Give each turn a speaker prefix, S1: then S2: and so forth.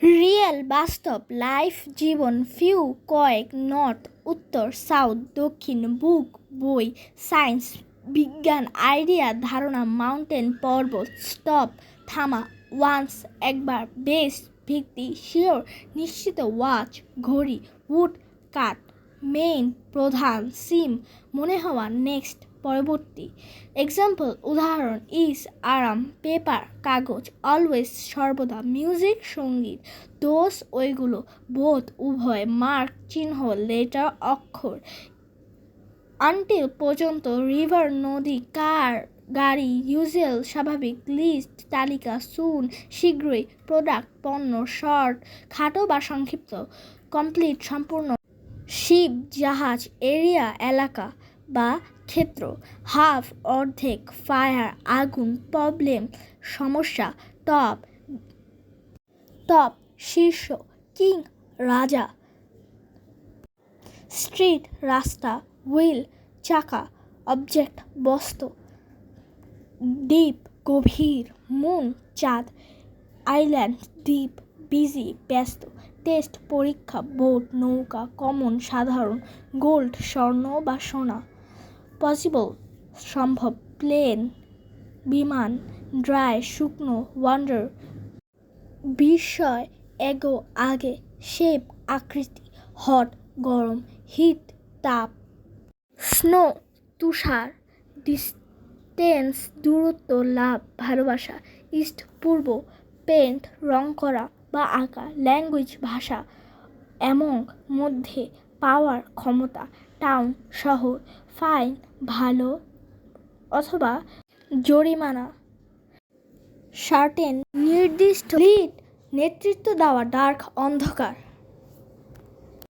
S1: real বাস্তব life জীবন few কয়েক north উত্তর সাউথ দক্ষিণ বুক বই সায়েন্স বিজ্ঞান আইডিয়া ধারণা মাউন্টেন পর্বত স্টপ থামা ওয়ান্স একবার বেস ভিত্তি শিওর নিশ্চিত ওয়াচ ঘড়ি উড কাট মেইন প্রধান সিম মনে হওয়া নেক্সট পরবর্তী এক্সাম্পল উদাহরণ ইস আরাম পেপার কাগজ অলওয়েজ সর্বদা মিউজিক সঙ্গীত দোষ ওইগুলো বোধ উভয় মার্ক চিহ্ন লেটার অক্ষর আনটিল পর্যন্ত রিভার নদী কার গাড়ি ইউজুয়াল স্বাভাবিক লিস্ট তালিকা সুন শীঘ্রই প্রোডাক্ট পণ্য শর্ট খাটো বা সংক্ষিপ্ত কমপ্লিট সম্পূর্ণ শিপ জাহাজ এরিয়া এলাকা বা ক্ষেত্র হাফ অর্ধেক ফায়ার আগুন প্রবলেম সমস্যা টপ টপ শীর্ষ কিং রাজা স্ট্রিট রাস্তা হুইল চাকা অবজেক্ট বস্তু ডিপ গভীর মুন চাঁদ আইল্যান্ড দ্বীপ বিজি ব্যস্ত টেস্ট পরীক্ষা বোট নৌকা কমন সাধারণ গোল্ড স্বর্ণ বা সোনা পসিবল সম্ভব প্লেন বিমান ড্রাই শুকনো ওয়ান্ডার বিস্ময় এগো আগে শেপ আকৃতি হট গরম হিট তাপ স্নো তুষার ডিস্টেন্স দূরত্ব লাভ ভালোবাসা ইস্ট পূর্ব পেন্ট রং করা বা আঁকা ল্যাঙ্গুয়েজ ভাষা অ্যামং মধ্যে পাওয়ার ক্ষমতা টাউন শহর ফাইন ভালো অথবা জরিমানা সার্টেন নির্দিষ্ট লিড নেতৃত্ব দেওয়া ডার্ক অন্ধকার